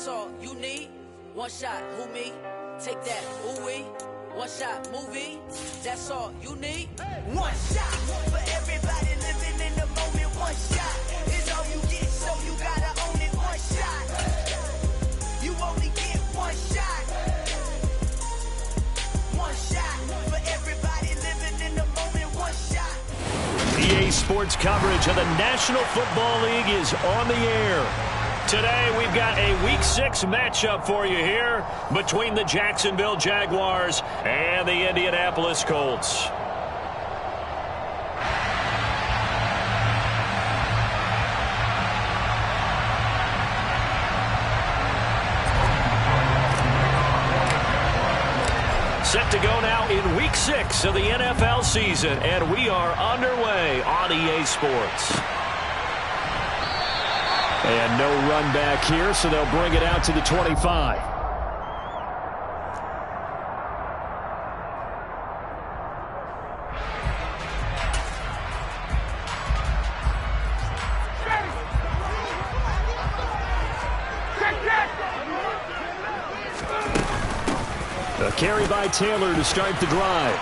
That's all you need. One shot, who me? Take that, who we? One shot, movie. That's all you need. One shot for everybody living in the moment. One shot is all you get, so you gotta own it. One shot. You only get one shot. One shot for everybody living in the moment. One shot. EA Sports coverage of the National Football League is on the air. Today, we've got a Week 6 matchup for you here between the Jacksonville Jaguars and the Indianapolis Colts. Set to go now in Week 6 of the NFL season, and we are underway on EA Sports. And no run back here, so they'll bring it out to the 25. A carry by Taylor to start the drive.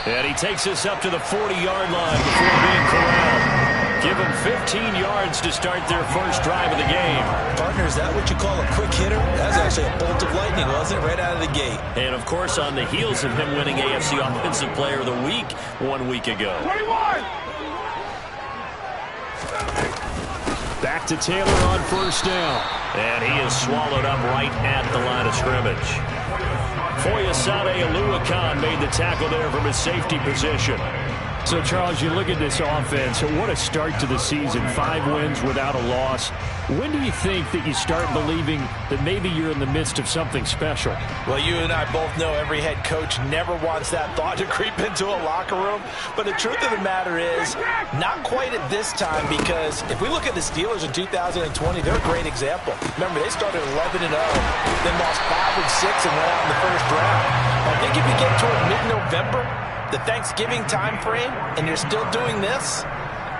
And he takes us up to the 40-yard line before being corralled. Give them 15 yards to start their first drive of the game. Partner, is that what you call a quick hitter? That was actually a bolt of lightning, wasn't it? Right out of the gate. And, of course, on the heels of him winning AFC Offensive Player of the Week 1 week ago. 21! Back to Taylor on first down. And he is swallowed up right at the line of scrimmage. Foyesade Oluwakan made the tackle there from his safety position. So, Charles, you look at this offense, what a start to the season. 5 wins without a loss. When do you think that you start believing that maybe you're in the midst of something special? Well, you and I both know every head coach never wants that thought to creep into a locker room. But the truth of the matter is, not quite at this time, because if we look at the Steelers in 2020, they're a great example. Remember, they started 11-0, then lost 5 and 6 and went out in the first round. I think if you get toward mid-November, the Thanksgiving time frame, and you're still doing this,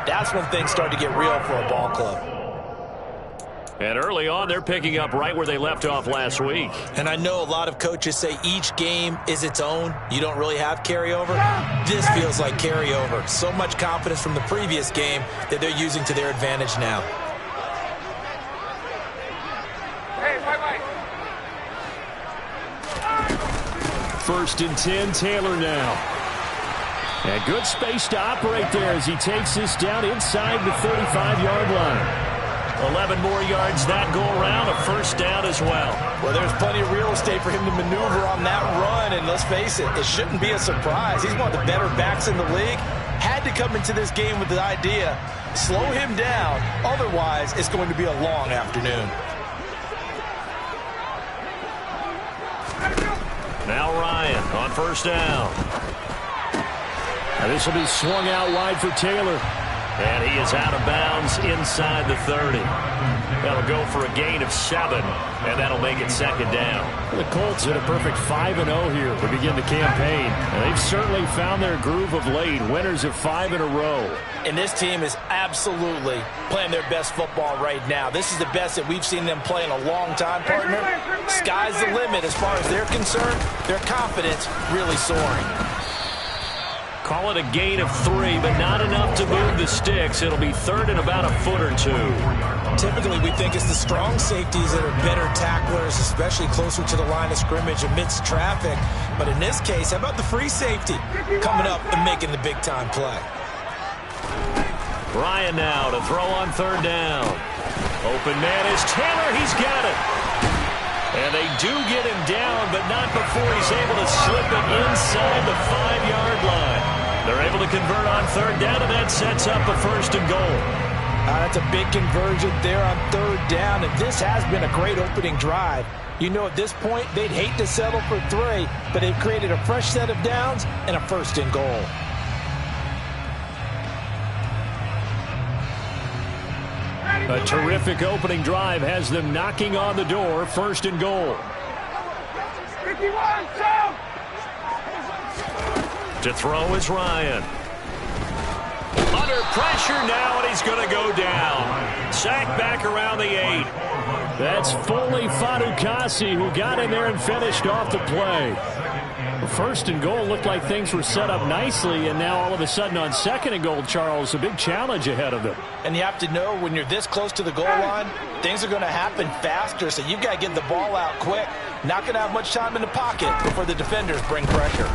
that's when things start to get real for a ball club. And early on, they're picking up right where they left off last week. And I know a lot of coaches say each game is its own. You don't really have carryover. This feels like carryover. So much confidence from the previous game that they're using to their advantage now. First and 10, Taylor now. And good space to operate there as he takes this down inside the 35-yard line. 11 more yards that go around, a first down as well. Well, there's plenty of real estate for him to maneuver on that run, and let's face it, it shouldn't be a surprise. He's one of the better backs in the league. Had to come into this game with the idea, slow him down, otherwise it's going to be a long afternoon. Now Ryan on first down. And this will be swung out wide for Taylor. And he is out of bounds inside the 30. That'll go for a gain of 7, and that'll make it second down. The Colts hit a perfect 5-0 here to begin the campaign. And they've certainly found their groove of late, winners of 5 in a row. And this team is absolutely playing their best football right now. This is the best that we've seen them play in a long time, partner. Sky's the limit as far as they're concerned. Their confidence really soaring. Call it a gain of 3, but not enough to move the sticks. It'll be third and about a foot or 2. Typically, we think it's the strong safeties that are better tacklers, especially closer to the line of scrimmage amidst traffic. But in this case, how about the free safety coming up and making the big-time play? Ryan now to throw on third down. Open man is Taylor. He's got it. And they do get him down, but not before he's able to slip it inside the 5-yard line. They're able to convert on third down, and that sets up a first and goal. That's a big conversion there on third down, and this has been a great opening drive. You know, at this point, they'd hate to settle for 3, but they've created a fresh set of downs and a first and goal. A terrific opening drive has them knocking on the door, first and goal. 51, To throw is Ryan. Under pressure now, and he's going to go down. sack back around the 8. That's Foley Fatukasi who got in there and finished off the play. First and goal looked like things were set up nicely, and now all of a sudden on second and goal, Charles, a big challenge ahead of them. And you have to know when you're this close to the goal line, things are going to happen faster, so you've got to get the ball out quick. Not going to have much time in the pocket before the defenders bring pressure.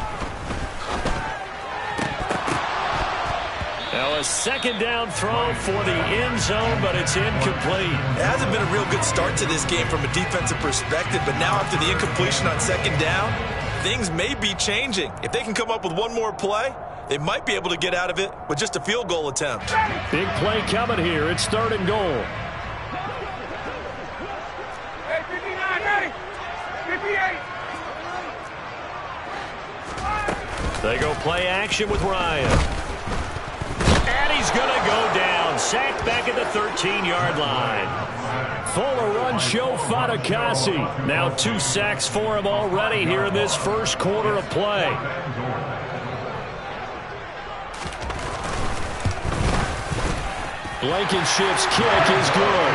Now a second down throw for the end zone, but it's incomplete. It hasn't been a real good start to this game from a defensive perspective, but now after the incompletion on second down, things may be changing. If they can come up with one more play, they might be able to get out of it with just a field goal attempt. Big play coming here. It's third and goal. Hey, 59, ready? 58. They go play action with Ryan. And he's going to go down. Sacked back at the 13-yard line. Fuller run show Fatukasi. Now 2 sacks for him already here in this first quarter of play. Blankenship's kick is good.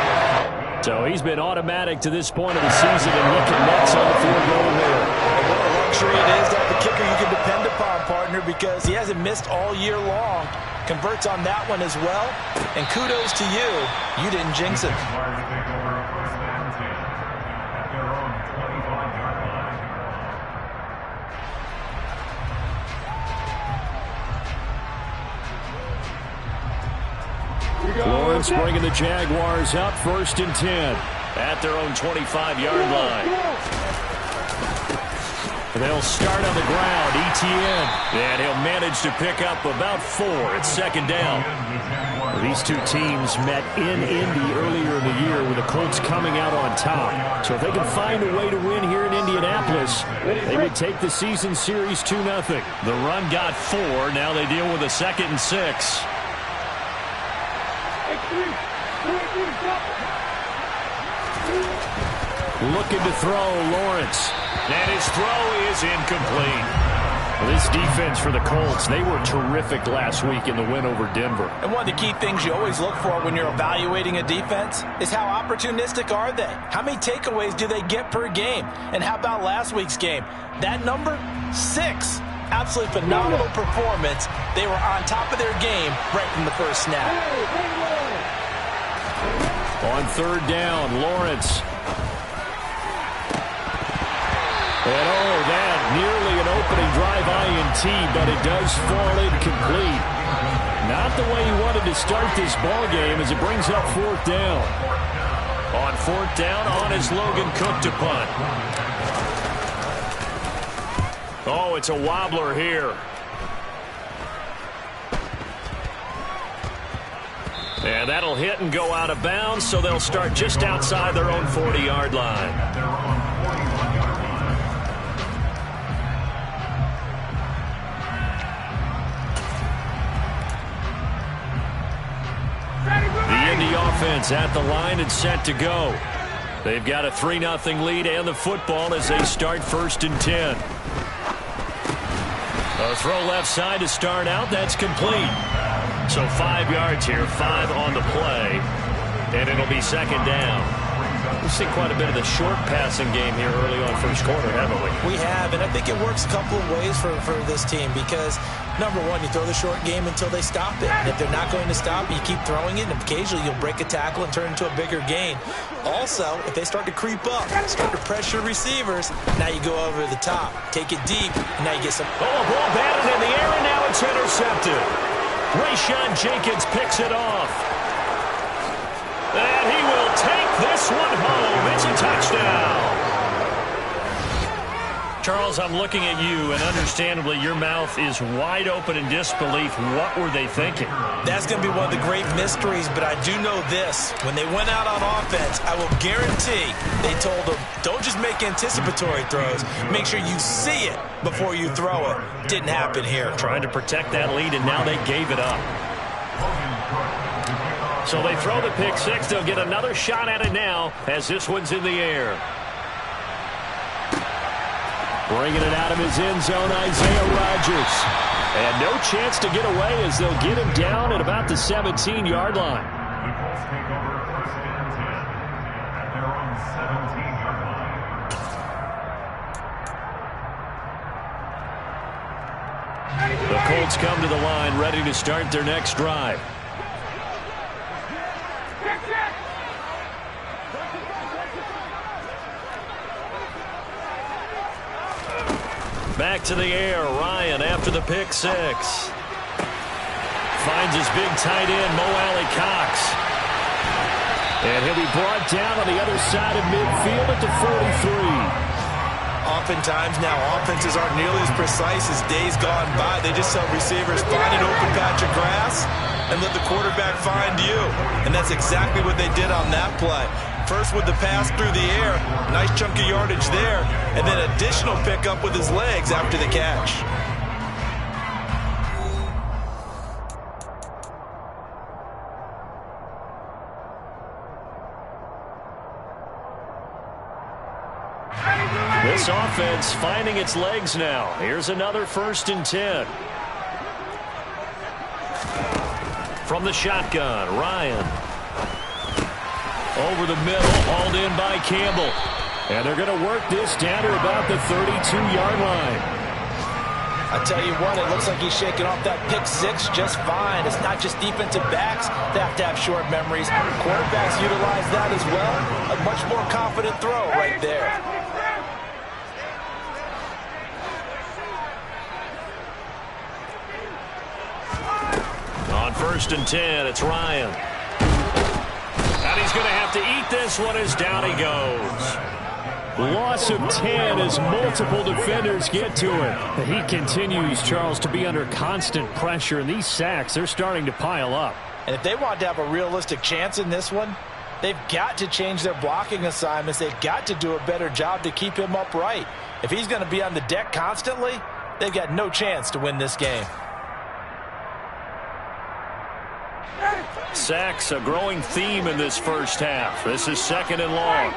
So he's been automatic to this point of the season, and he connects on the field goal there. What a luxury it is to have a kicker you can depend upon, partner, because he hasn't missed all year long. Converts on that one as well. And kudos to you. You didn't jinx it. Lawrence bringing the Jaguars up, 1st and 10 at their own 25-yard line. They'll start on the ground. Etienne, and he'll manage to pick up about 4 at second down. These two teams met in Indy earlier in the year with the Colts coming out on top. So if they can find a way to win here in Indianapolis, they would take the season series 2-0. The run got 4. Now they deal with a 2nd and 6. Looking to throw, Lawrence. And his throw is incomplete. This defense for the Colts, they were terrific last week in the win over Denver. And one of the key things you always look for when you're evaluating a defense is how opportunistic are they? How many takeaways do they get per game? And how about last week's game? That number, 6. Absolutely phenomenal performance. They were on top of their game right from the first snap. On third down, Lawrence. And that nearly an opening drive INT, but it does fall incomplete. Not the way he wanted to start this ball game as it brings up 4th down. On 4th down, on is Logan Cook to punt. Oh, it's a wobbler here. And that'll hit and go out of bounds, so they'll start just outside their own 40-yard line. Offense at the line and set to go. They've got a 3-0 lead and the football as they start 1st and 10. A throw left side to start out. That's complete. So 5 yards here, 5 on the play, and it'll be 2nd down. We've seen quite a bit of the short passing game here early on first quarter, haven't we? We have, and I think it works a couple of ways for this team because, number one, you throw the short game until they stop it. And if they're not going to stop it, you keep throwing it, and occasionally you'll break a tackle and turn it into a bigger gain. Also, if they start to creep up, start to pressure receivers, now you go over the top, take it deep, and now you get some... Oh, a ball batted in the air, and now it's intercepted. Rayshawn Jenkins picks it off. And he will take this one home. It's a touchdown. Charles, I'm looking at you, and understandably, your mouth is wide open in disbelief. What were they thinking? That's going to be one of the great mysteries, but I do know this. When they went out on offense, I will guarantee they told them, don't just make anticipatory throws. Make sure you see it before you throw it. Didn't happen here. Trying to protect that lead, and now they gave it up. So they throw the pick six. They'll get another shot at it now as this one's in the air. Bringing it out of his end zone, Isaiah Rodgers. And no chance to get away as they'll get him down at about the 17-yard line. Colts come to the line, ready to start their next drive. Back to the air. Ryan after the pick six. Finds his big tight end, Mo Alley-Cox. And he'll be brought down on the other side of midfield at the 43. Oftentimes now, offenses aren't nearly as precise as days gone by. They just tell receivers, find an open patch of grass and let the quarterback find you. And that's exactly what they did on that play. First with the pass through the air, nice chunk of yardage there, and then additional pickup with his legs after the catch. This offense finding its legs now. Here's another 1st and 10. From the shotgun, Ryan. Over the middle, hauled in by Campbell. And they're going to work this down to about the 32-yard line. I tell you what, it looks like he's shaking off that pick six just fine. It's not just defensive backs that have to have short memories. Quarterbacks utilize that as well. A much more confident throw right there. On 1st and 10, it's Ryan. And he's going to have to eat this one as down he goes. Loss of 10 as multiple defenders get to him. He continues, Charles, to be under constant pressure, and these sacks, they're starting to pile up. And if they want to have a realistic chance in this one, they've got to change their blocking assignments. They've got to do a better job to keep him upright. If he's going to be on the deck constantly, they've got no chance to win this game. Sacks, a growing theme in this first half. This is 2nd and long.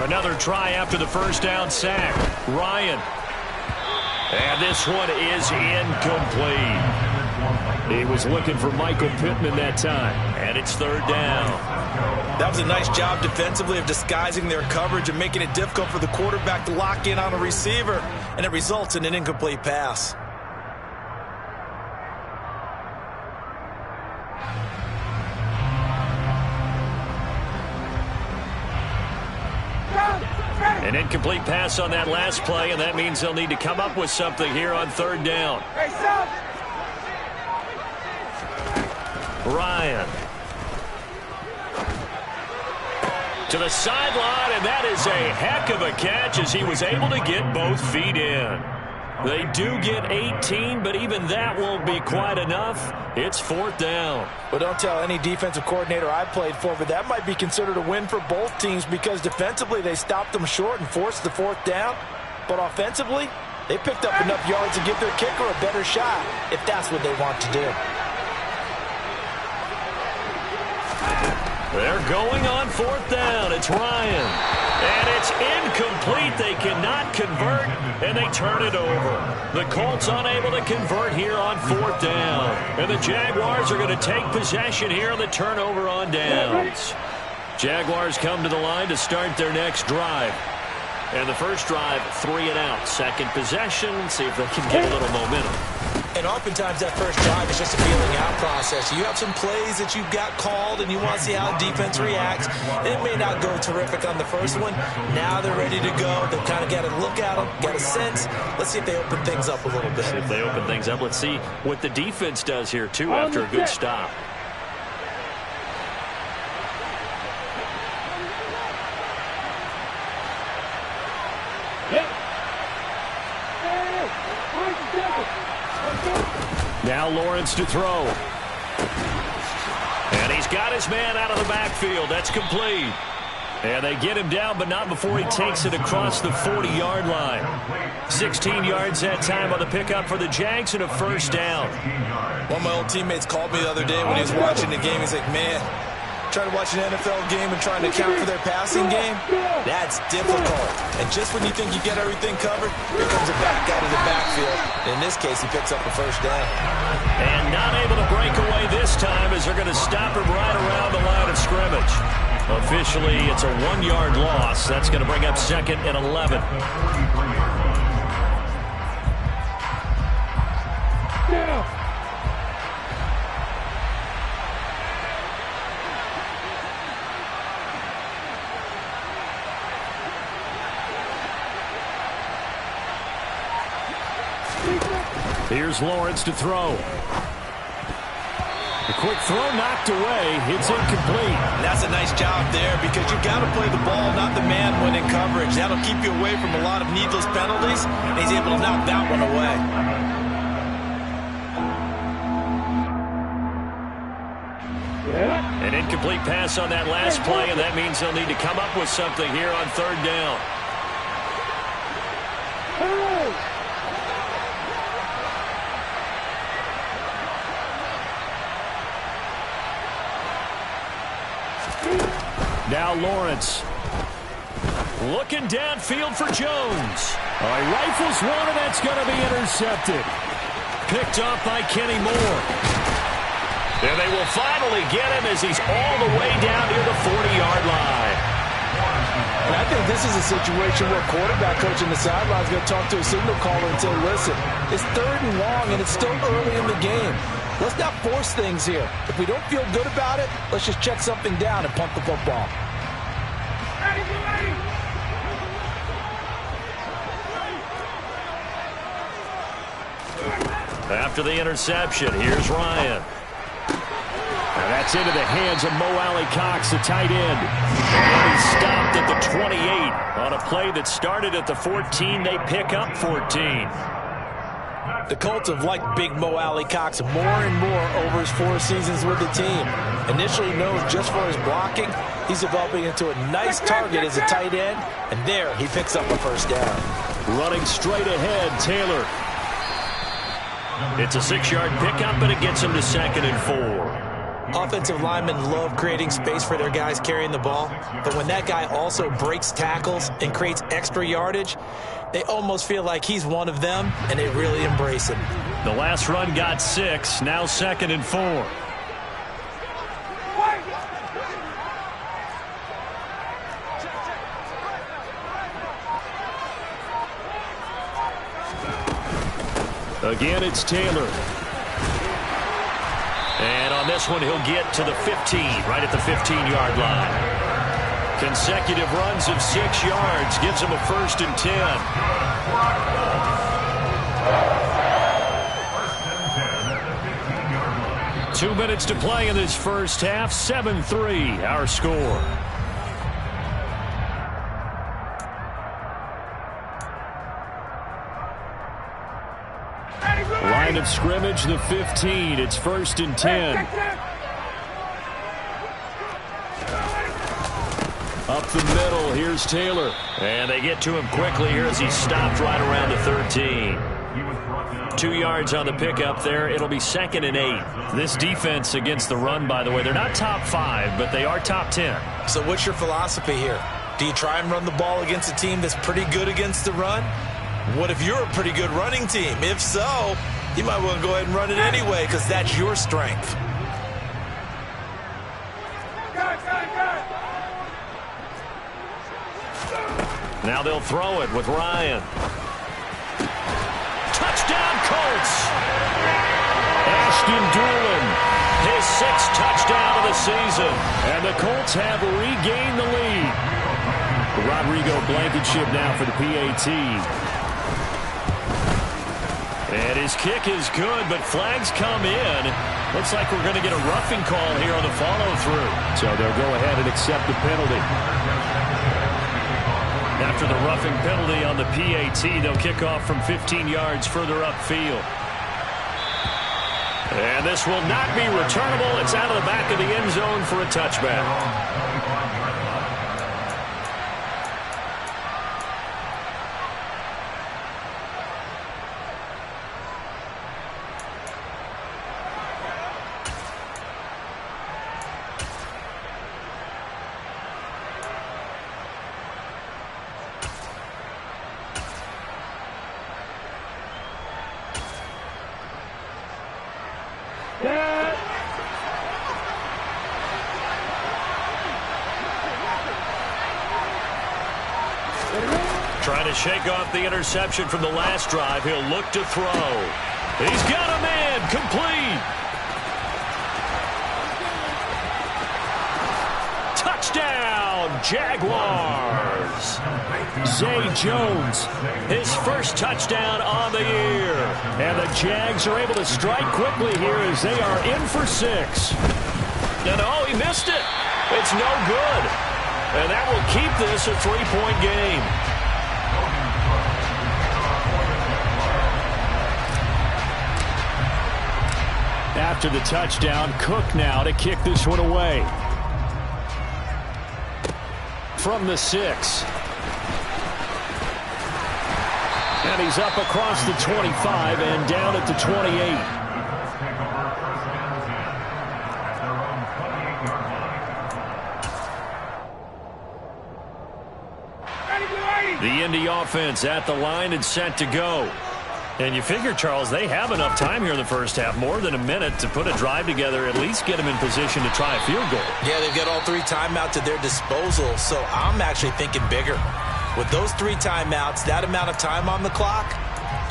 Another try after the first down sack. Ryan. And this one is incomplete. He was looking for Michael Pittman that time. And it's 3rd down. That was a nice job defensively of disguising their coverage and making it difficult for the quarterback to lock in on a receiver. And it results in an incomplete pass. An incomplete pass on that last play, and that means they'll need to come up with something here on 3rd down. Ryan. To the sideline, and that is a heck of a catch as he was able to get both feet in. They do get 18, but even that won't be quite enough. It's 4th down. But don't tell any defensive coordinator I played for, but that might be considered a win for both teams because defensively they stopped them short and forced the 4th down. But offensively, they picked up enough yards to give their kicker a better shot if that's what they want to do. They're going on 4th down. It's Ryan. And it's incomplete. They cannot convert, and they turn it over. The Colts unable to convert here on 4th down. And the Jaguars are going to take possession here on the turnover on downs. Jaguars come to the line to start their next drive. And the first drive, 3 and out. Second possession, see if they can get a little momentum. And oftentimes that first drive is just a feeling out process. You have some plays that you've got called and you want to see how the defense reacts. It may not go terrific on the first one. Now they're ready to go. They've kind of got to look at them, get a sense. Let's see if they open things up a little bit. See if they open things up. Let's see what the defense does here, too, after a good stop. Now Lawrence to throw. And he's got his man out of the backfield. That's complete. And they get him down, but not before he takes it across the 40-yard line. 16 yards that time on the pickup for the Jags and a first down. One of my old teammates called me the other day when he was watching the game. He's like, man, trying to watch an NFL game and trying to account for their passing game, that's difficult. And just when you think you get everything covered, here comes a back out of the backfield. In this case, he picks up a first down. And not able to break away this time as they're going to stop him right around the line of scrimmage. Officially, it's a 1-yard loss. That's going to bring up 2nd and 11. down. Here's Lawrence to throw. A quick throw knocked away. It's incomplete. That's a nice job there because you've got to play the ball, not the man when in coverage. That'll keep you away from a lot of needless penalties, and he's able to knock that one away. An incomplete pass on that last play, and that means they'll need to come up with something here on third down. Now Lawrence. Looking downfield for Jones. Rifles one, and that's going to be intercepted. Picked off by Kenny Moore. And they will finally get him as he's all the way down near the 40-yard line. And I think this is a situation where quarterback coach in the sideline is going to talk to a signal caller and say, listen, it's 3rd and long, and it's still early in the game. Let's not force things here. If we don't feel good about it, let's just check something down and punt the football. After the interception, here's Ryan. Now that's into the hands of Mo Alley-Cox, the tight end. And he's stopped at the 28 on a play that started at the 14. They pick up 14. The Colts have liked big Mo Alley-Cox more and more over his 4 seasons with the team. Initially known just for his blocking, he's developing into a nice target as a tight end, and there he picks up a first down. Running straight ahead, Taylor. It's a 6-yard pickup, and it gets him to 2nd and 4. Offensive linemen love creating space for their guys carrying the ball, but when that guy also breaks tackles and creates extra yardage, they almost feel like he's one of them, and they really embrace him. The last run got 6, now 2nd and 4. Again, it's Taylor. And on this one, he'll get to the 15, right at the 15-yard line. Consecutive runs of 6 yards gives him a 1st and 10. 2 minutes to play in this first half. 7-3, our score. Line of scrimmage, the 15. It's 1st and 10. Up the middle, here's Taylor. And they get to him quickly here as he stopped right around the 13. 2 yards on the pickup there. It'll be 2nd and 8. This defense against the run, by the way, they're not top 5, but they are top 10. So what's your philosophy here? Do you try and run the ball against a team that's pretty good against the run? What if you're a pretty good running team? If so, you might want to go ahead and run it anyway because that's your strength. Now they'll throw it with Ryan. Touchdown, Colts! Ashton Doolin, his 6th touchdown of the season. And the Colts have regained the lead. Rodrigo Blankenship now for the PAT. And his kick is good, but flags come in. Looks like we're going to get a roughing call here on the follow-through. So they'll go ahead and accept the penalty. After the roughing penalty on the PAT, they'll kick off from 15 yards further upfield. And this will not be returnable. It's out of the back of the end zone for a touchback. Trying to shake off the interception from the last drive. He'll look to throw. He's got a man, complete. Touchdown, Jaguars. Zay Jones, his first touchdown on the year. And the Jags are able to strike quickly here as they are in for 6. And oh, he missed it. It's no good. And that will keep this a 3-point game. After the touchdown, Cook now to kick this one away. From the 6. And he's up across the 25 and down at the 28. The Indy offense at the line and set to go. And you figure, Charles, they have enough time here in the first half, more than a minute, to put a drive together, at least get them in position to try a field goal. Yeah, they've got all 3 timeouts at their disposal, so I'm actually thinking bigger. With those 3 timeouts, that amount of time on the clock,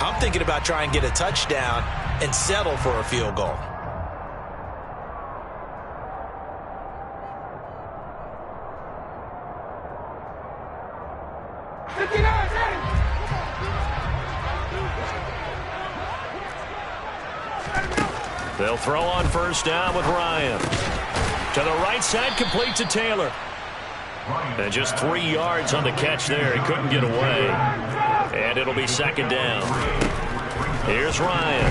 I'm thinking about trying to get a touchdown and settle for a field goal. They'll throw on first down with Ryan. To the right side, complete to Taylor. And just 3 yards on the catch there. He couldn't get away. And it'll be second down. Here's Ryan.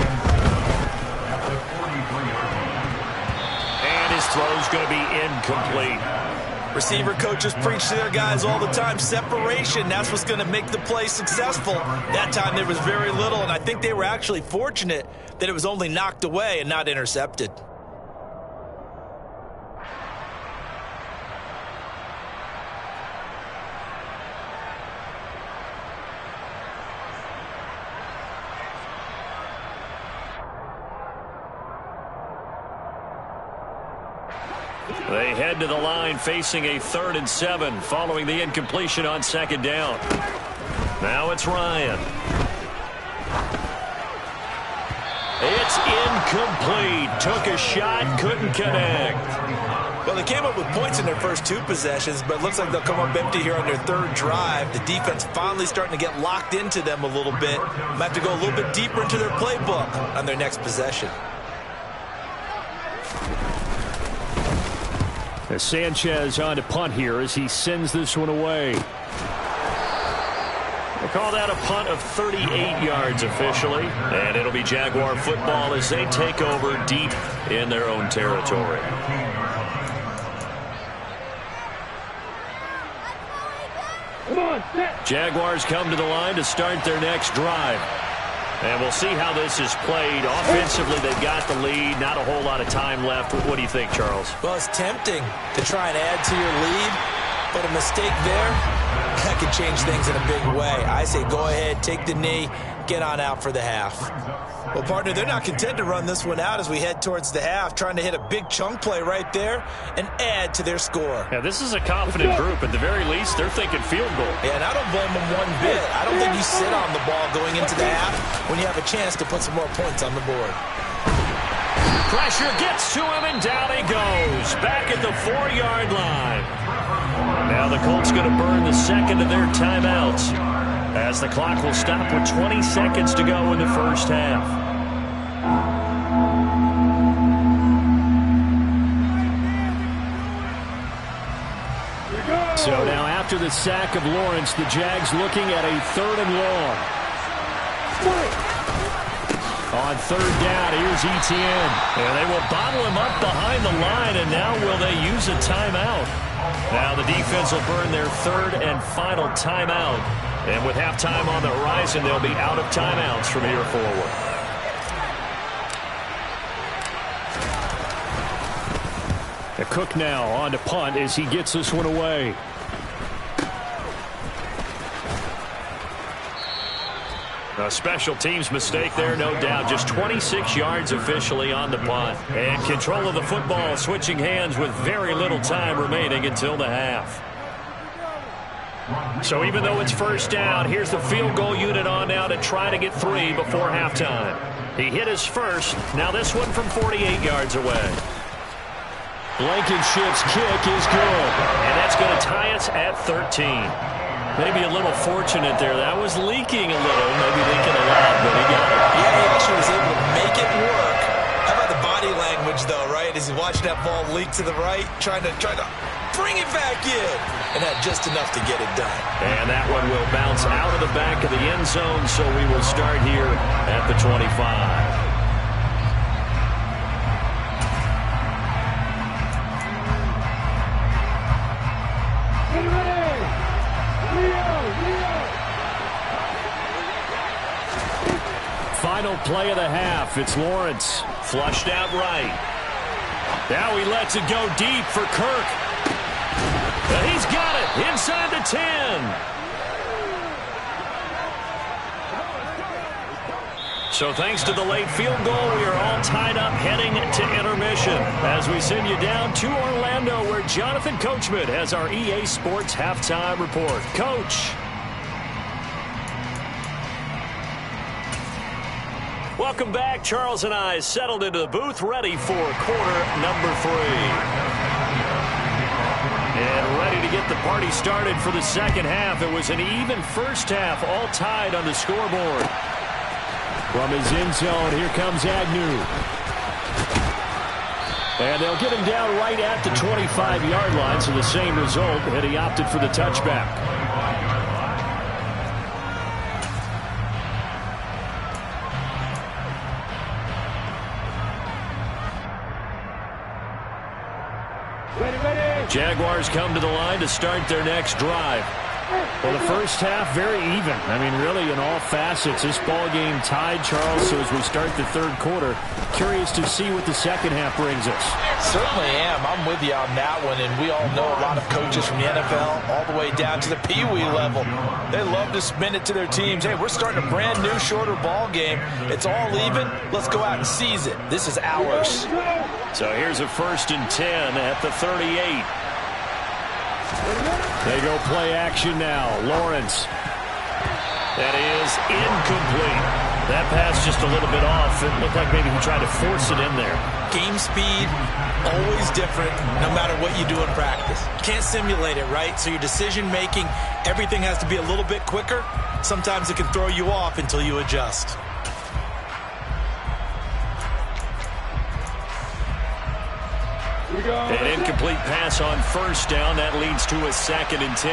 And his throw's going to be incomplete. Receiver coaches preach to their guys all the time. Separation, that's what's going to make the play successful. That time there was very little, and I think they were actually fortunate that it was only knocked away and not intercepted. They head to the line facing a 3rd and 7 following the incompletion on second down. Now it's Ryan. It's incomplete. Took a shot, couldn't connect. Well, they came up with points in their first 2 possessions, but it looks like they'll come up empty here on their 3rd drive. The defense finally starting to get locked into them a little bit. Might have to go a little bit deeper into their playbook on their next possession. As Sanchez on to punt here as he sends this one away. They call that a punt of 38 yards officially. And it'll be Jaguar football as they take over deep in their own territory. Jaguars come to the line to start their next drive. And we'll see how this is played. Offensively, they've got the lead. Not a whole lot of time left. What do you think, Charles? Well, it's tempting to try and add to your lead, but a mistake there, that could change things in a big way. I say go ahead, take the knee, get on out for the half. Well, partner, they're not content to run this one out as we head towards the half, trying to hit a big chunk play right there and add to their score. Yeah, this is a confident group. At the very least, they're thinking field goal. Yeah, and I don't blame them one bit. I don't think you sit on the ball going into the half when you have a chance to put some more points on the board. Pressure gets to him, and down he goes. Back at the 4-yard line. Now the Colts going to burn the second of their timeouts, as the clock will stop with 20 seconds to go in the first half. So now after the sack of Lawrence, the Jags looking at a 3rd and long. On 3rd down, here's Etienne. And they will bottle him up behind the line, and now will they use a timeout? Now the defense will burn their 3rd and final timeout. And with halftime on the horizon, they'll be out of timeouts from here forward. A Cook now on to punt as he gets this one away. A special teams mistake there, no doubt. Just 26 yards officially on the punt. And control of the football switching hands with very little time remaining until the half. So even though it's first down, here's the field goal unit on now to try to get 3 before halftime. He hit his first. Now this one from 48 yards away. Blankenship's kick is good. And that's going to tie us at 13. Maybe a little fortunate there. That was leaking a little. Maybe leaking a lot, but he got it. Yeah, he actually was able to make it work. How about the body language, though, right? As he watched that ball leak to the right, trying to bring it back in. And had just enough to get it done. And that one will bounce out of the back of the end zone, so we will start here at the 25. Final play of the half. It's Lawrence. Flushed out right. Now he lets it go deep for Kirk. He's got it inside the 10. So thanks to the late field goal, we are all tied up heading to intermission as we send you down to Orlando, where Jonathan Coachman has our EA Sports halftime report. Coach. Welcome back. Charles and I settled into the booth, ready for quarter number 3. And ready to get the party started for the second half. It was an even first half, all tied on the scoreboard. From his end zone, here comes Agnew. And they'll get him down right at the 25-yard line, so the same result, and he opted for the touchback. Jaguars come to the line to start their next drive. Well, the first half, very even. I mean, really, in all facets, this ball game tied, Charles. So as we start the third quarter, curious to see what the second half brings us. Certainly am. I'm with you on that one. And we all know a lot of coaches from the NFL all the way down to the Pee-wee level. They love to spin it to their teams. Hey, we're starting a brand new, shorter ball game. It's all even. Let's go out and seize it. This is ours. So here's a 1st and 10 at the 38. They go play action now. Lawrence. That is incomplete. That pass just a little bit off. It looked like maybe he tried to force it in there. Game speed, always different, no matter what you do in practice. Can't simulate it, right? So your decision-making, everything has to be a little bit quicker. Sometimes it can throw you off until you adjust. An incomplete pass on 1st down. That leads to a 2nd and 10.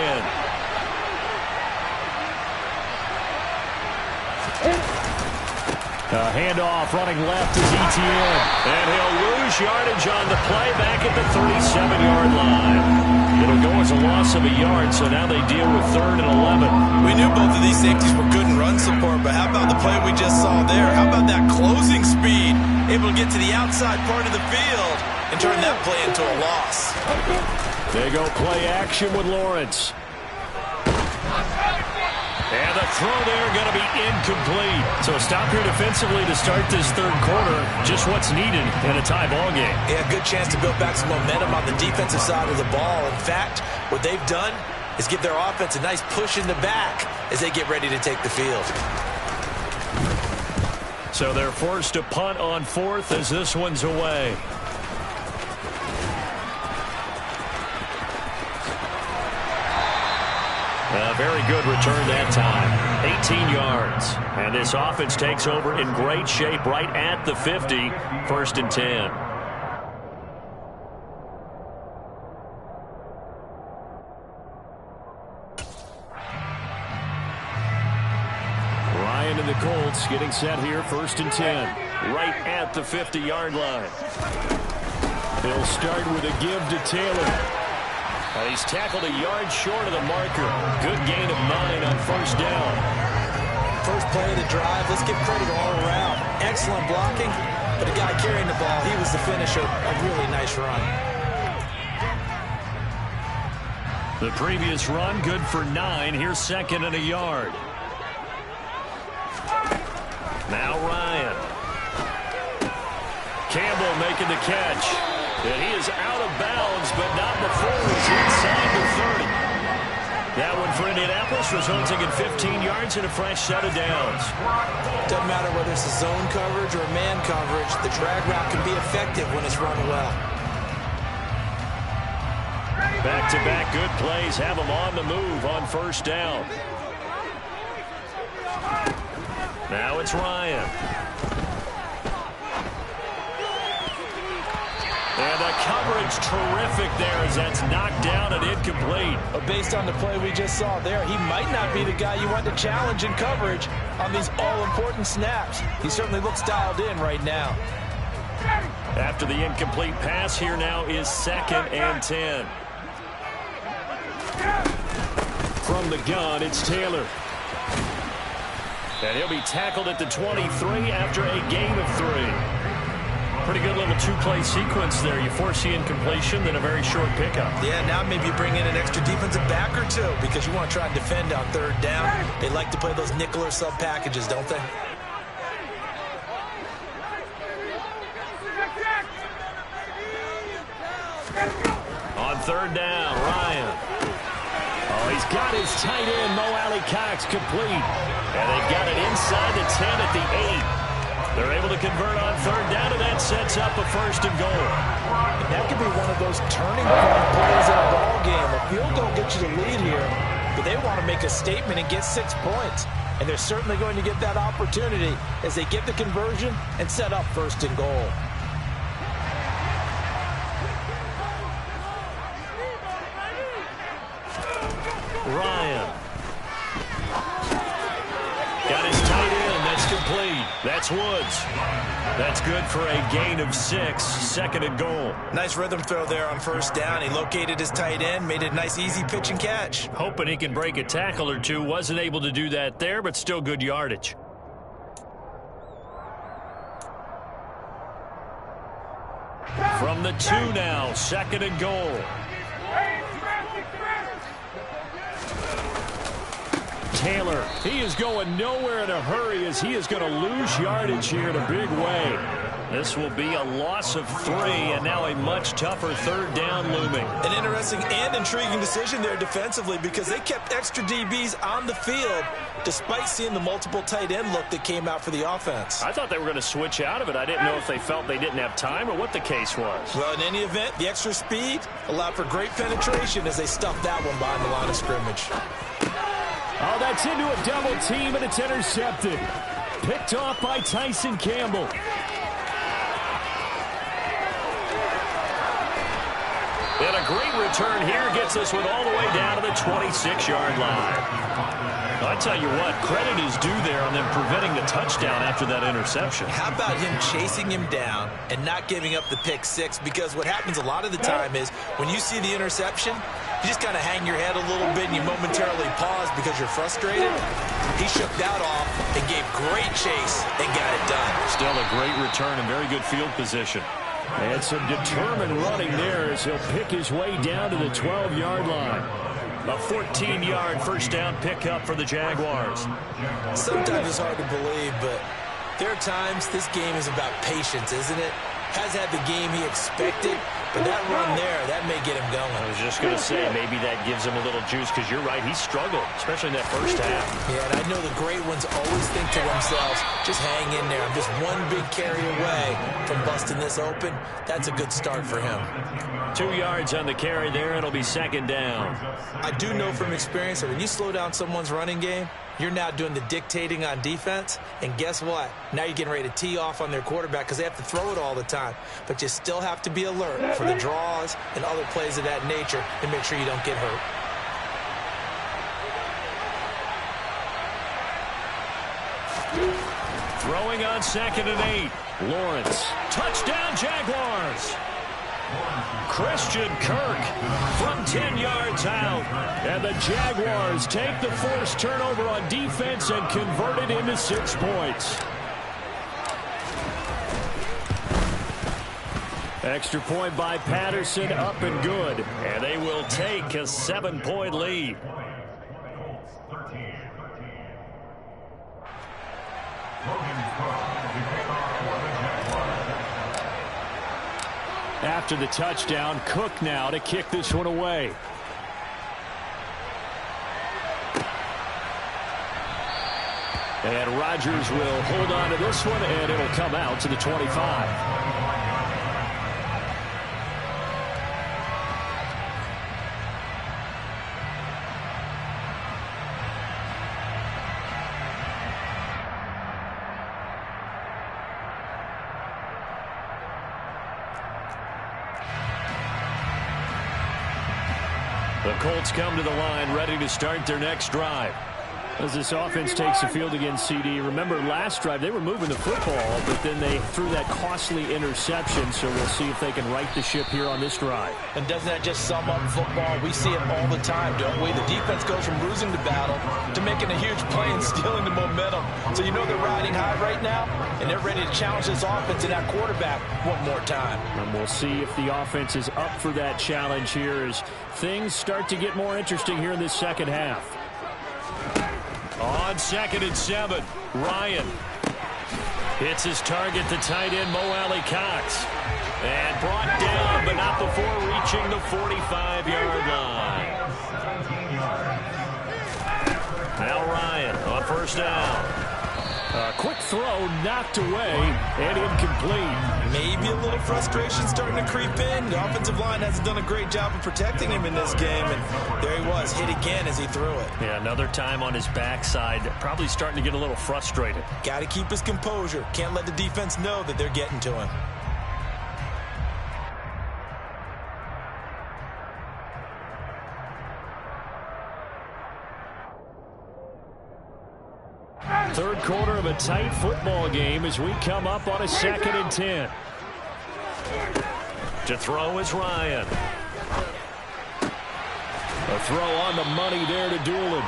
A handoff running left is Etienne. And he'll lose yardage on the play back at the 37-yard line. It'll go as a loss of a yard, so now they deal with 3rd and 11. We knew both of these safeties were good in run support, but how about the play we just saw there? How about that closing speed? Able to get to the outside part of the field and turn that play into a loss. They go play action with Lawrence. And the throw there going to be incomplete. So stop here defensively to start this third quarter. Just what's needed in a tie ball game. Yeah, good chance to build back some momentum on the defensive side of the ball. In fact, what they've done is give their offense a nice push in the back as they get ready to take the field. So they're forced to punt on 4th as this one's away. A very good return that time. 18 yards. And this offense takes over in great shape right at the 50. 1st and 10. Ryan and the Colts getting set here. 1st and 10. Right at the 50-yard line. They'll start with a give to Taylor. And he's tackled a yard short of the marker. Good gain of 9 on 1st down. First play of the drive. Let's give credit all around. Excellent blocking, but the guy carrying the ball, he was the finisher. A really nice run. The previous run, good for 9. Here's 2nd and a yard. Now Ryan. Campbell making the catch. And he is out of bounds, but not before he's inside the 30. That one for Indianapolis, resulting in 15 yards and a fresh set of downs. Doesn't matter whether it's a zone coverage or a man coverage, the drag route can be effective when it's run well. Back-to-back good plays have them on the move on first down. Now it's Ryan. And the coverage terrific there as that's knocked down and incomplete. But based on the play we just saw there, he might not be the guy you want to challenge in coverage on these all-important snaps. He certainly looks dialed in right now. After the incomplete pass, here now is 2nd and 10. From the gun, it's Taylor. And he'll be tackled at the 23 after a gain of 3. Pretty good little two-play sequence there. You force the incompletion, then a very short pickup. Yeah, now maybe you bring in an extra defensive back or two because you want to try and defend on 3rd down. They like to play those nickel or sub packages, don't they? On 3rd down, Ryan. Oh, he's got his tight end, Mo Alley-Cox, complete. And they've got it inside the 10 at the 8. They're able to convert on 3rd down, and that sets up a 1st and goal. And that could be one of those turning point plays in a ball game. A field goal gets you the lead here, but they want to make a statement and get 6 points. And they're certainly going to get that opportunity as they get the conversion and set up 1st and goal. Ryan. Got his tight end. That's complete. That's Woods. That's good for a gain of 6. 2nd and goal. Nice rhythm throw there on 1st down. He located his tight end, made it a nice, easy pitch and catch. Hoping he can break a tackle or two. Wasn't able to do that there, but still good yardage. From the 2 now. 2nd and goal. Taylor, he is going nowhere in a hurry as he is going to lose yardage here in a big way. This will be a loss of 3, and now a much tougher 3rd down looming. An interesting and intriguing decision there defensively because they kept extra DBs on the field despite seeing the multiple tight end look that came out for the offense. I thought they were going to switch out of it. I didn't know if they felt they didn't have time or what the case was. Well, in any event, the extra speed allowed for great penetration as they stuffed that one behind the line of scrimmage. Oh, that's into a double team, and it's intercepted. Picked off by Tyson Campbell. And a great return here gets this one all the way down to the 26-yard line. I tell you what, credit is due there on them preventing the touchdown after that interception. How about him chasing him down and not giving up the pick 6? Because what happens a lot of the time is when you see the interception, you just kind of hang your head a little bit and you momentarily pause because you're frustrated. He shook that off and gave great chase and got it done. Still a great return and very good field position. And some determined running there as he'll pick his way down to the 12-yard line. A 14-yard first down pickup for the Jaguars. Sometimes it's hard to believe, but there are times this game is about patience, isn't it? Has had the game he expected, but that run there, that may get him going. I was just going to say, maybe that gives him a little juice because you're right, he struggled, especially in that first half. Yeah, and I know the great ones always think to themselves, just hang in there. I'm just one big carry away from busting this open. That's a good start for him. 2 yards on the carry there. It'll be 2nd down. I do know from experience that when you slow down someone's running game, you're now doing the dictating on defense, and guess what? Now you're getting ready to tee off on their quarterback because they have to throw it all the time. But you still have to be alert for the draws and other plays of that nature and make sure you don't get hurt. Throwing on 2nd and 8. Lawrence. Touchdown, Jaguars. Christian Kirk from 10 yards out. And the Jaguars take the forced turnover on defense and convert it into 6 points. Extra point by Patterson, up and good. And they will take a 7-point lead. After the touchdown, Cook now to kick this one away. And Rodgers will hold on to this one, and it'll come out to the 25. The Colts come to the line ready to start their next drive. As this offense takes the field against CD, remember last drive they were moving the football, but then they threw that costly interception, so we'll see if they can right the ship here on this drive. And doesn't that just sum up football? We see it all the time, don't we? The defense goes from losing the battle to making a huge play and stealing the momentum. So you know they're riding high right now, and they're ready to challenge this offense and that quarterback one more time. And we'll see if the offense is up for that challenge here as things start to get more interesting here in this second half. On 2nd and 7, Ryan hits his target, the tight end, Mo Alley-Cox. And brought down, but not before reaching the 45-yard line. Now Ryan on 1st down. A quick throw knocked away and incomplete. Maybe a little frustration starting to creep in. The offensive line hasn't done a great job of protecting him in this game, and there he was, hit again as he threw it. Yeah, another time on his backside, probably starting to get a little frustrated. Got to keep his composure. Can't let the defense know that they're getting to him. Third quarter of a tight football game as we come up on a 2nd and 10. To throw is Ryan. A throw on the money there to Doolin.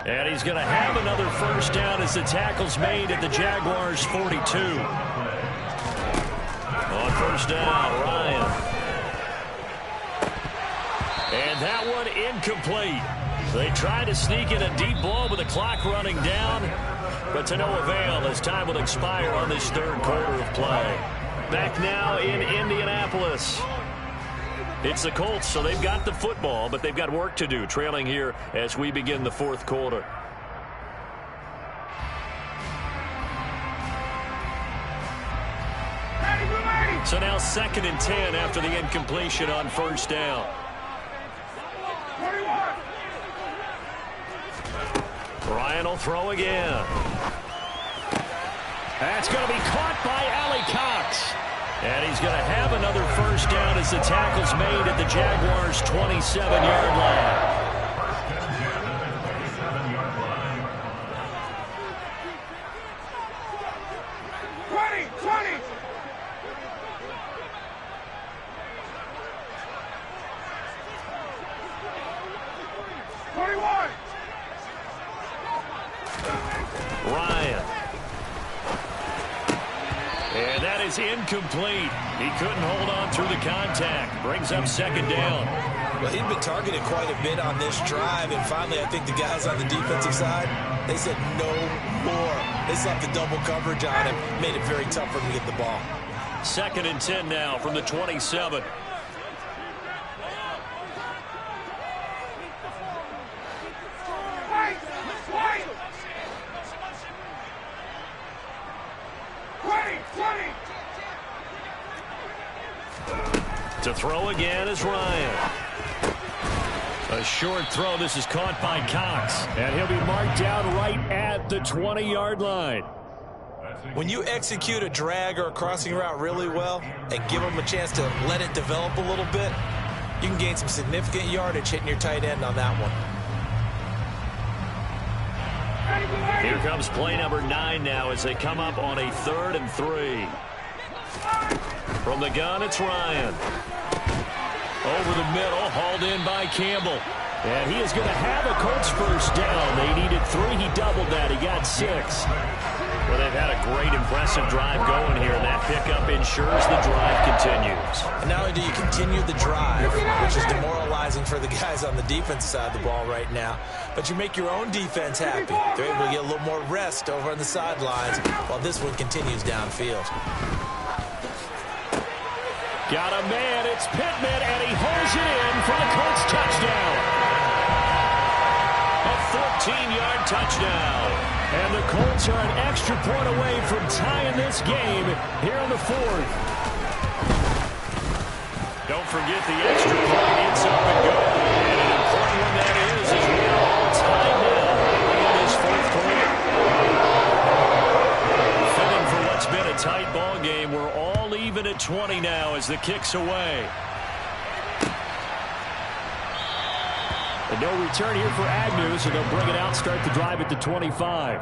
And he's going to have another 1st down as the tackle's made at the Jaguars' 42. On 1st down, Ryan. And that one incomplete. They try to sneak in a deep ball with the clock running down, but to no avail as time will expire on this 3rd quarter of play. Back now in Indianapolis. It's the Colts, so they've got the football, but they've got work to do, trailing here as we begin the 4th quarter. So now 2nd and 10 after the incompletion on 1st down. Ryan will throw again. That's going to be caught by Alley-Cox. And he's going to have another 1st down as the tackle's made at the Jaguars' 27-yard line. Ryan. And that is incomplete. He couldn't hold on through the contact. Brings up 2nd down. Well, he'd been targeted quite a bit on this drive, and finally I think the guys on the defensive side, they said no more. They slapped the double coverage on him, made it very tough for him to get the ball. 2nd and 10 now from the 27. To throw again is Ryan. A short throw. This is caught by Cox. And he'll be marked down right at the 20-yard line. When you execute a drag or a crossing route really well and give them a chance to let it develop a little bit, you can gain some significant yardage hitting your tight end on that one. Here comes play number 9 now as they come up on a 3rd and 3. From the gun, it's Ryan. Over the middle, hauled in by Campbell. And he is going to have a Colts 1st down. They needed 3. He doubled that. He got 6. Well, they've had a great, impressive drive going here, and that pickup ensures the drive continues. And not only do you continue the drive, which is demoralizing for the guys on the defensive side of the ball right now, but you make your own defense happy. They're able to get a little more rest over on the sidelines while this one continues downfield. Got a man, it's Pittman, and he holds it in for the Colts touchdown. A 14-yard touchdown. And the Colts are an extra point away from tying this game here in the fourth. Don't forget the extra point. It's up and good. And an important one that is as we are all tied now in this fourth quarter. Fitting for what's been a tight ball game. We're all even at 20 now as the kick's away. And no return here for Agnew, so they'll bring it out, start the drive at the 25.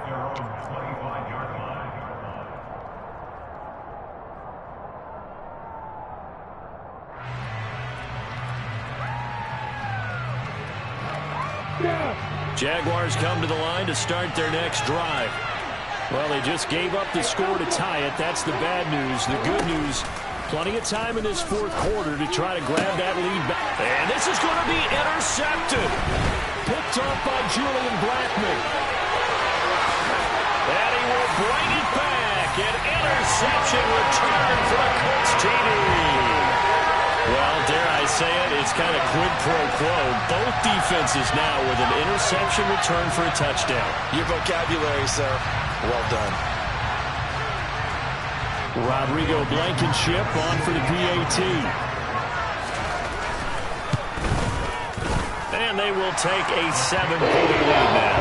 Jaguars come to the line to start their next drive. Well, they just gave up the score to tie it. That's the bad news. The good news, plenty of time in this fourth quarter to try to grab that lead back. And this is going to be intercepted. Picked off by Julian Blackman. And he will bring it back. An interception return for the Colts TD. Well, dare I say it, it's kind of quid pro quo. Both defenses now with an interception return for a touchdown. Your vocabulary, sir. Well done. Rodrigo Blankenship on for the PAT. And they will take a 7-point lead now.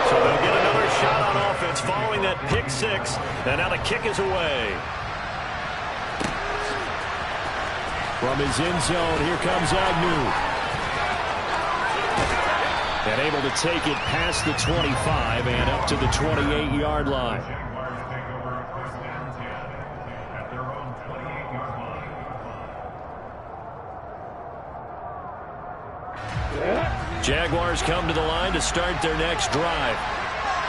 So they'll get another shot on offense following that pick six. And now the kick is away. From his end zone, here comes Agnew. And able to take it past the 25 and up to the 28-yard line. Jaguars come to the line to start their next drive.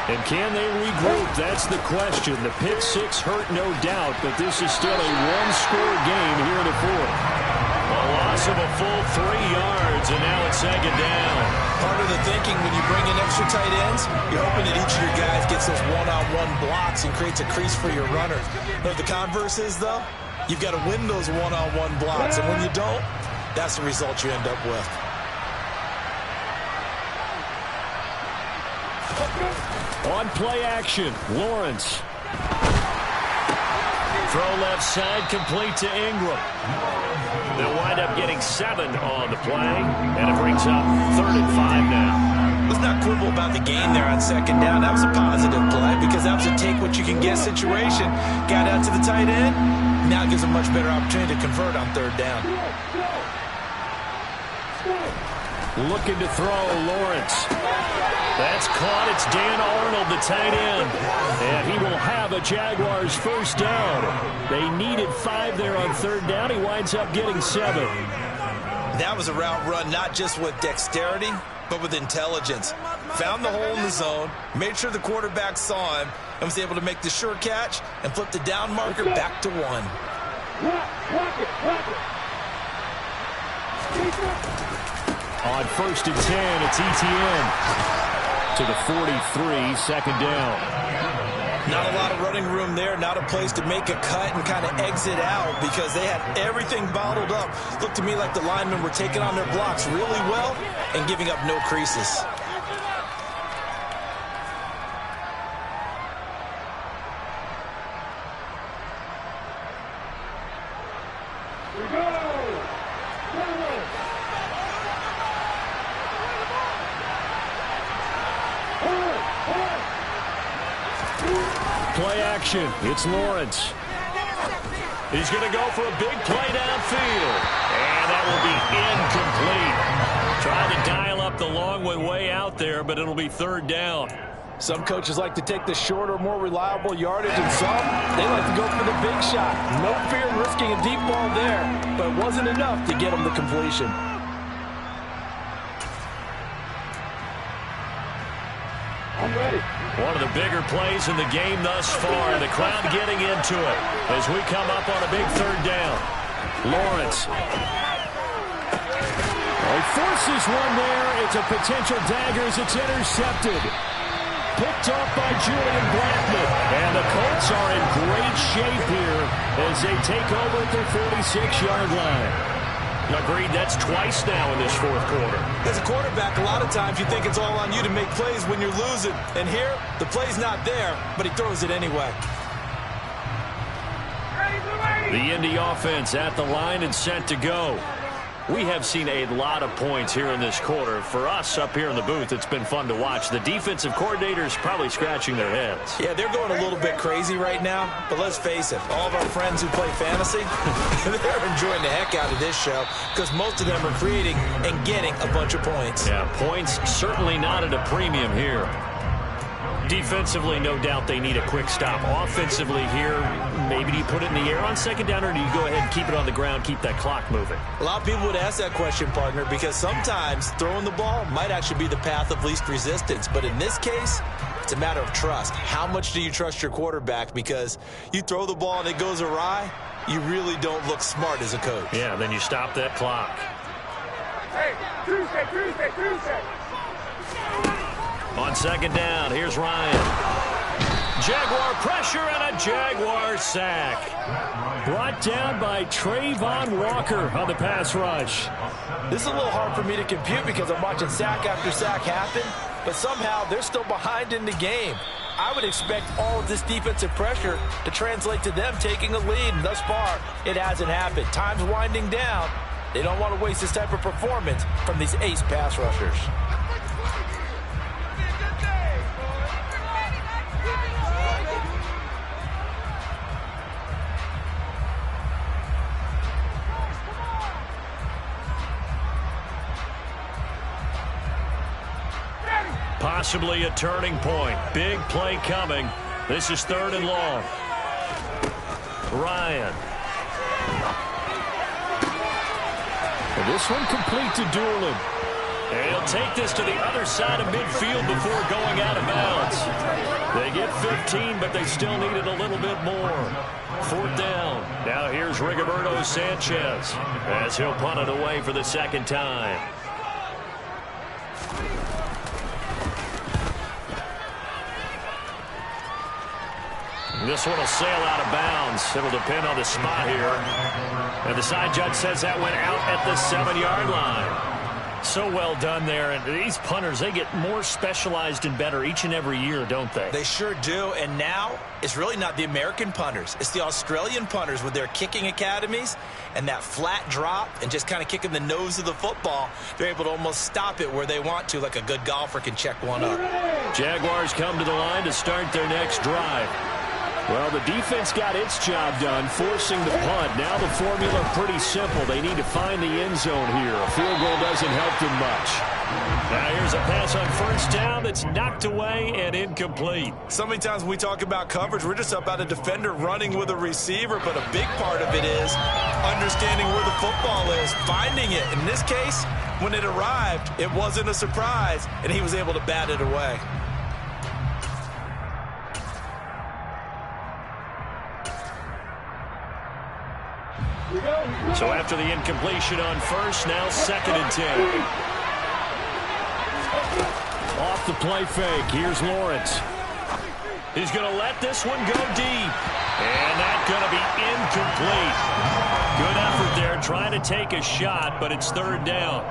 And can they regroup? That's the question. The pick six hurt, no doubt, but this is still a one-score game here in the fourth. A loss of a full 3 yards, and now it's second down. Part of the thinking when you bring in extra tight ends, you're hoping that each of your guys gets those one-on-one blocks and creates a crease for your runner. But the converse is, though, you've got to win those one-on-one blocks, and when you don't, that's the result you end up with. On play action, Lawrence. Throw left side, complete to Ingram. They'll wind up getting 7 on the play, and it brings up 3rd and 5 now. Let's not quibble about the gain there on second down. That was a positive play because that was a take-what-you-can-get situation. Got out to the tight end. Now it gives a much better opportunity to convert on 3rd down. Looking to throw, Lawrence. That's caught. It's Dan Arnold, the tight end. And he will have a Jaguars first down. They needed 5 there on 3rd down. He winds up getting 7. That was a route run not just with dexterity, but with intelligence. Found the hole in the zone, made sure the quarterback saw him, and was able to make the sure catch and flip the down marker back to 1. On 1st and 10, it's ETN. To the 43, second down. Not a lot of running room there, not a place to make a cut and kind of exit out because they had everything bottled up. Looked to me like the linemen were taking on their blocks really well and giving up no creases. Play action. It's Lawrence. He's going to go for a big play downfield. And that will be incomplete. Trying to dial up the long way out there, but it'll be 3rd down. Some coaches like to take the shorter, more reliable yardage, and some, they like to go for the big shot. No fear in risking a deep ball there, but it wasn't enough to get them the completion. One of the bigger plays in the game thus far. The crowd getting into it as we come up on a big 3rd down. Lawrence. He forces one there. It's a potential dagger as it's intercepted. Picked off by Julian Blackman. And the Colts are in great shape here as they take over at their 46-yard line. Agreed, that's twice now in this fourth quarter. As a quarterback, a lot of times you think it's all on you to make plays when you're losing. And here, the play's not there, but he throws it anyway. The Indy offense at the line and set to go. We have seen a lot of points here in this quarter. For us up here in the booth, it's been fun to watch. The defensive coordinators probably scratching their heads. Yeah, they're going a little bit crazy right now, but let's face it, all of our friends who play fantasy, they're enjoying the heck out of this show because most of them are creating and getting a bunch of points. Yeah, points certainly not at a premium here. Defensively, no doubt they need a quick stop. Offensively here, maybe do you put it in the air on second down, or do you go ahead and keep it on the ground, keep that clock moving? A lot of people would ask that question, partner, because sometimes throwing the ball might actually be the path of least resistance. But in this case, it's a matter of trust. How much do you trust your quarterback? Because you throw the ball and it goes awry, you really don't look smart as a coach. Yeah, then you stop that clock. Hey, Tuesday. On second down, here's Ryan. Jaguar pressure and a Jaguar sack. Brought down by Trayvon Walker on the pass rush. This is a little hard for me to compute because I'm watching sack after sack happen, but somehow they're still behind in the game. I would expect all of this defensive pressure to translate to them taking a lead, and thus far, it hasn't happened. Time's winding down. They don't want to waste this type of performance from these ace pass rushers. Possibly a turning point. Big play coming. This is 3rd and long. Ryan. And this one complete to Doolin. And he'll take this to the other side of midfield before going out of bounds. They get 15, but they still needed a little bit more. 4th down. Now here's Rigoberto Sanchez as he'll punt it away for the second time. This one will sail out of bounds. It'll depend on the spot here. And the side judge says that went out at the 7-yard line. So well done there. And these punters, they get more specialized and better each and every year, don't they? They sure do. And now it's really not the American punters. It's the Australian punters with their kicking academies and that flat drop and just kind of kicking the nose of the football. They're able to almost stop it where they want to, like a good golfer can check one up. Jaguars come to the line to start their next drive. Well, the defense got its job done, forcing the punt. Now the formula pretty simple. They need to find the end zone here. A field goal doesn't help them much. Now here's a pass on 1st down that's knocked away and incomplete. So many times when we talk about coverage, we're just about a defender running with a receiver, but a big part of it is understanding where the football is, finding it. In this case, when it arrived, it wasn't a surprise, and he was able to bat it away. So after the incompletion on 1st, now 2nd and 10. Off the play fake, here's Lawrence. He's going to let this one go deep. And that's going to be incomplete. Good effort there, trying to take a shot, but it's 3rd down.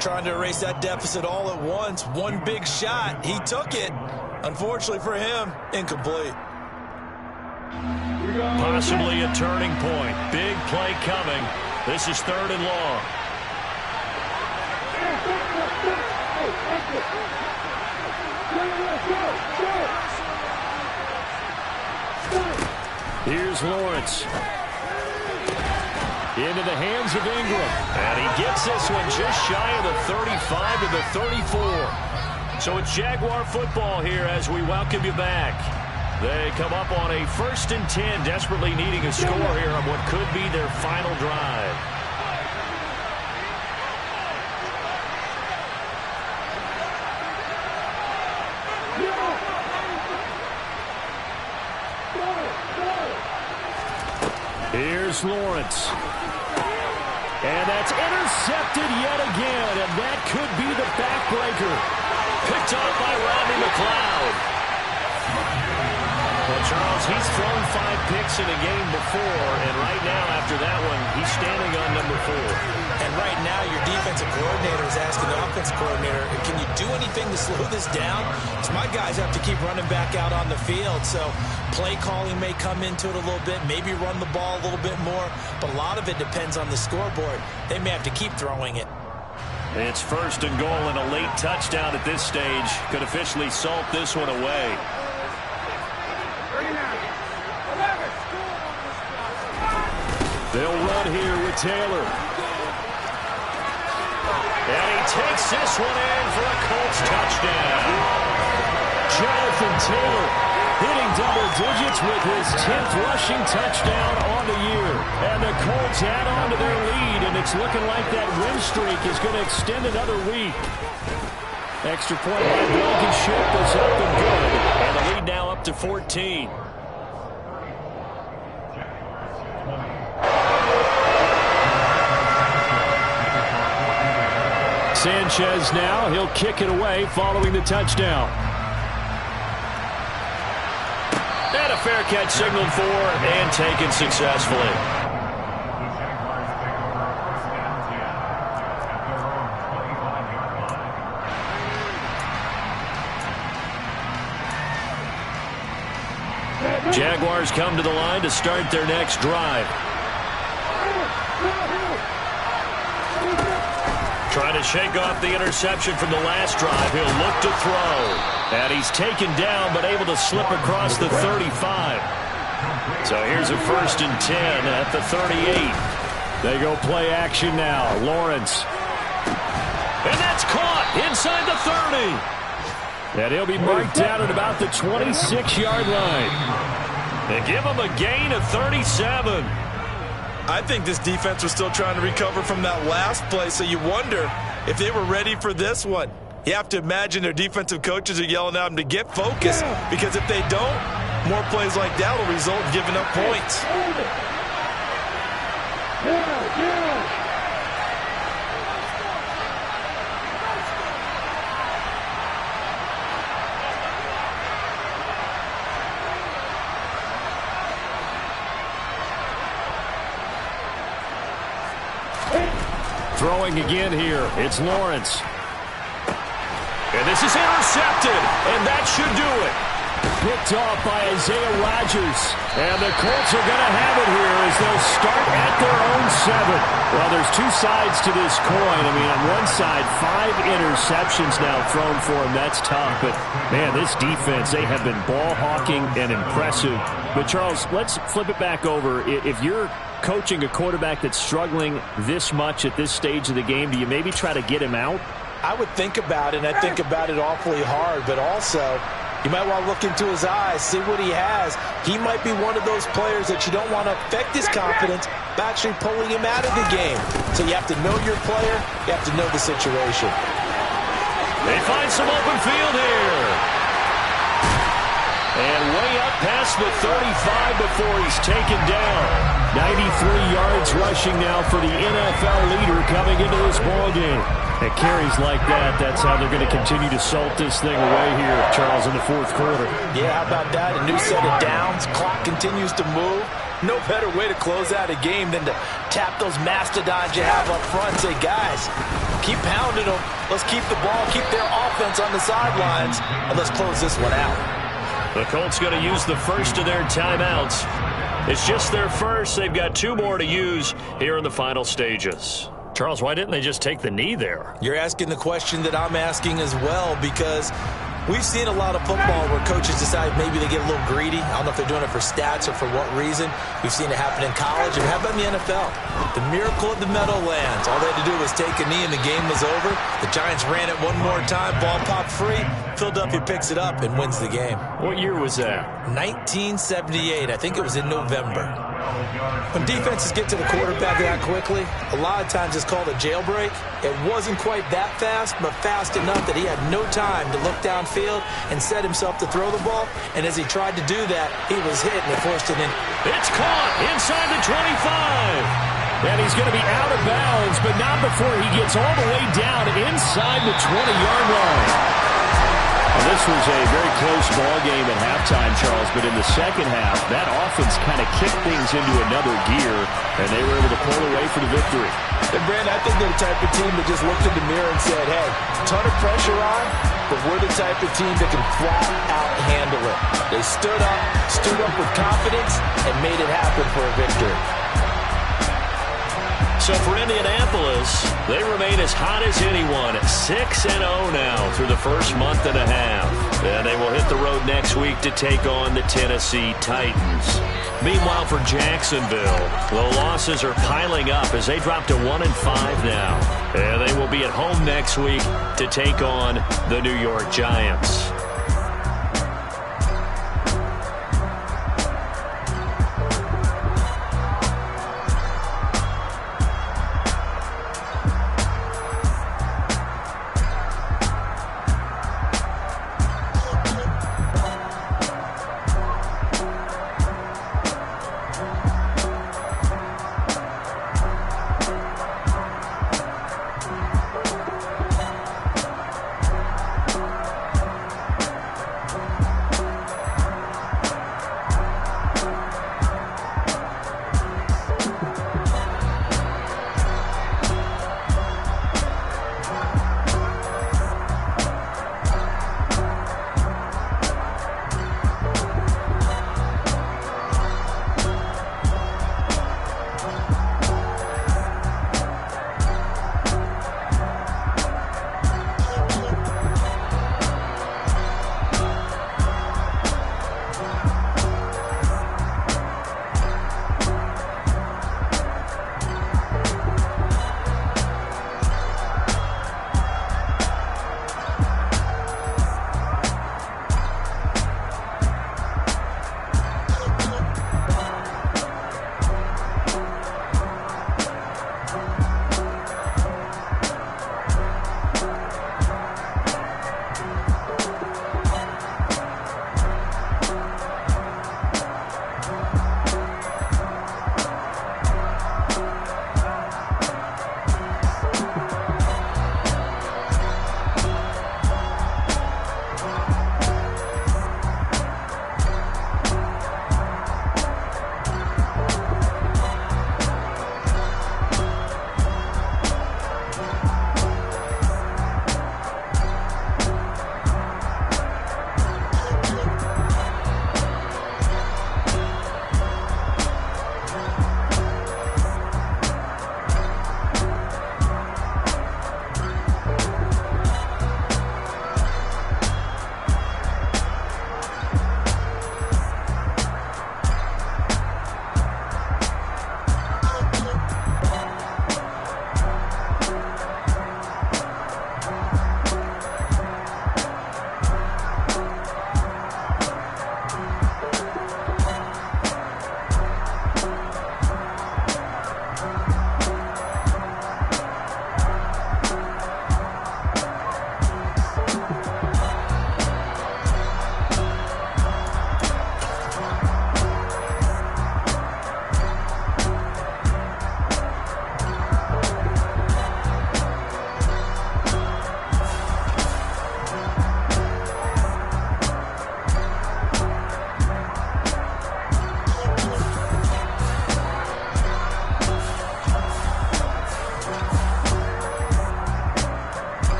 Trying to erase that deficit all at once. One big shot. He took it. Unfortunately for him, incomplete. Possibly a turning point. Big play coming. This is 3rd and long. Here's Lawrence. Into the hands of Ingram. And he gets this one just shy of the 35 to the 34. So it's Jaguar football here as we welcome you back. They come up on a 1st and 10, desperately needing a score here on what could be their final drive. Here's Lawrence. And that's intercepted yet again, and that could be the backbreaker. Picked off by Rodney McLeod. Well, Charles, he's thrown 5 picks in a game before, and right now, after that one, he's standing on number 4. And right now, your defensive coordinator is asking the offensive coordinator, can you do anything to slow this down? Because my guys have to keep running back out on the field, so play calling may come into it a little bit, maybe run the ball a little bit more, but a lot of it depends on the scoreboard. They may have to keep throwing it. It's 1st and goal, and a late touchdown at this stage could officially salt this one away. They'll run here with Taylor. And he takes this one in for a Colts touchdown. Jonathan Taylor hitting double digits with his 10th rushing touchdown on the year. And the Colts add on to their lead, and it's looking like that win streak is going to extend another week. Extra point by Blankenship is up and good. And the lead now up to 14. Sanchez now, he'll kick it away following the touchdown. And a fair catch signaled for and taken successfully. Jaguars come to the line to start their next drive. Trying to shake off the interception from the last drive. He'll look to throw. And he's taken down, but able to slip across the 35. So here's a 1st and 10 at the 38. They go play action now. Lawrence. And that's caught inside the 30. And he'll be marked down at about the 26-yard line. They give him a gain of 37. I think this defense was still trying to recover from that last play, so you wonder if they were ready for this one. You have to imagine their defensive coaches are yelling at them to get focused, because if they don't, more plays like that will result in giving up points. Throwing again here, it's Lawrence. And this is intercepted, and that should do it. Picked off by Isaiah Rodgers. And the Colts are going to have it here as they'll start at their own 7. Well, there's 2 sides to this coin. I mean, on one side, 5 interceptions now thrown for him. That's tough. But, man, this defense, they have been ball hawking and impressive. But, Charles, let's flip it back over. If you're coaching a quarterback that's struggling this much at this stage of the game, do you maybe try to get him out? I would think about it, and I think about it awfully hard, but also you might want to look into his eyes, see what he has. He might be one of those players that you don't want to affect his confidence by actually pulling him out of the game. So you have to know your player, you have to know the situation. They find some open field here. And way up past the 35 before he's taken down. 93 yards rushing now for the NFL leader coming into this ballgame. And carries like that, that's how they're going to continue to salt this thing away here, Charles, in the 4th quarter. Yeah, how about that? A new set of downs. Clock continues to move. No better way to close out a game than to tap those mastodons you have up front. Say, guys, keep pounding them. Let's keep the ball, keep their offense on the sidelines, and let's close this one out. The Colts going to use the first of their timeouts. It's just their first. They've got 2 more to use here in the final stages. Charles, why didn't they just take the knee there? You're asking the question that I'm asking as well, because we've seen a lot of football where coaches decide maybe they get a little greedy. I don't know if they're doing it for stats or for what reason. We've seen it happen in college, and how about in the NFL? The miracle of the Meadowlands. All they had to do was take a knee, and the game was over. The Giants ran it one more time. Ball popped free. Philadelphia picks it up and wins the game. What year was that? 1978. I think it was in November. When defenses get to the quarterback that quickly, a lot of times it's called a jailbreak. It wasn't quite that fast, but fast enough that he had no time to look downfield and set himself to throw the ball. And as he tried to do that, he was hit and it forced it in. It's caught inside the 25. And he's going to be out of bounds, but not before he gets all the way down inside the 20-yard line. And This was a very close ball game at halftime, Charles, but in the second half, that offense kind of kicked things into another gear, and they were able to pull away for the victory. And, Brandon, I think they're the type of team that just looked in the mirror and said, hey, ton of pressure on, but we're the type of team that can flat out handle it. They stood up with confidence, and made it happen for a victory. So for Indianapolis, they remain as hot as anyone, 6-0 now through the first month and a half. And they will hit the road next week to take on the Tennessee Titans. Meanwhile, for Jacksonville, the losses are piling up as they drop to 1-5 now. And they will be at home next week to take on the New York Giants.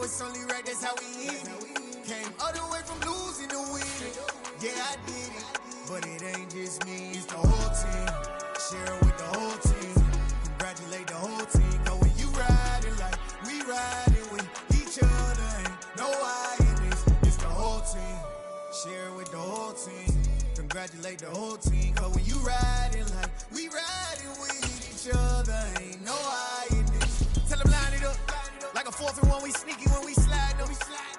It's only right, that's how we hit it. Came all the way from losing to winning. Yeah, I did it, but it ain't just me, it's the whole team. Share it with the whole team. Congratulate the whole team. Cause when you riding like we riding with each other, ain't no I in this, it's the whole team. Share it with the whole team. Congratulate the whole team. Cause when you riding like we riding with each other, ain't no I in this. Tell them line it up. Like a 4th and 1, we sneaky when we slide them.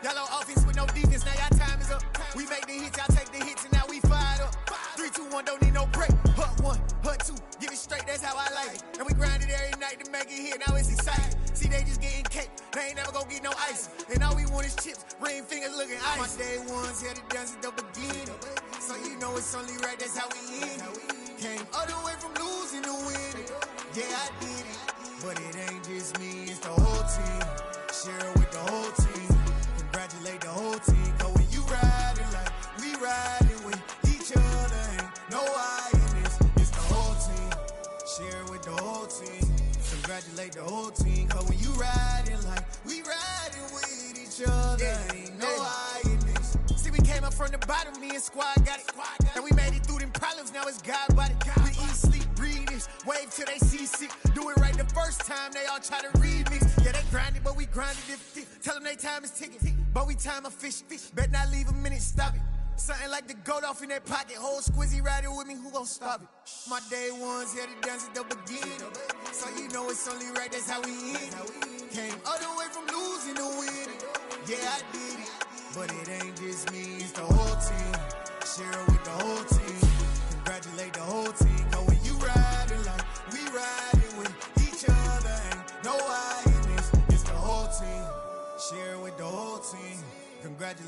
Yellow offense with no defense, now y'all time is up. We make the hits, y'all take the hits, and now we fired up. 3, 2, 1, don't need no break. Hut 1, hut 2, give it straight, that's how I like it. And we grind it every night to make it hit, now it's exciting. See, they just getting cake. They ain't never gonna get no ice. And all we want is chips. Ring fingers looking ice. My day ones here to dance at the beginning. So you know it's only right, that's how we end it. Came all the way from losing to winning. Yeah, I did it. But it ain't just me, it's the whole team. Share it with the whole team. Congratulate the whole team. Cause when you riding like we riding with each other, ain't no I in this. It's the whole team. Share it with the whole team. Congratulate the whole team. Cause when you riding like we riding with each other, ain't no I in this. See, we came up from the bottom, me and squad got it. And we made it through them problems, now it's God body. We eat, sleep, breathe this. Wave till they see sick. Do it right the first time, they all try to remix. Yeah, they grinded, but we grinded it. Tell them they time is ticking, but we time a fish. Bet not leave a minute, stop it. Something like the goat off in that pocket. Whole squizzy riding with me, who gon' stop it? My day ones here to dance at the beginning. So you know it's only right, that's how we end it. Came all the way from losing to winning. Yeah, I did it. But it ain't just me, it's the whole team. Share it with the whole team. Congratulate the whole team. Cause when you riding like we riding with each other, ain't no I in this. It's the whole team. Share it with the whole team. Congratulate.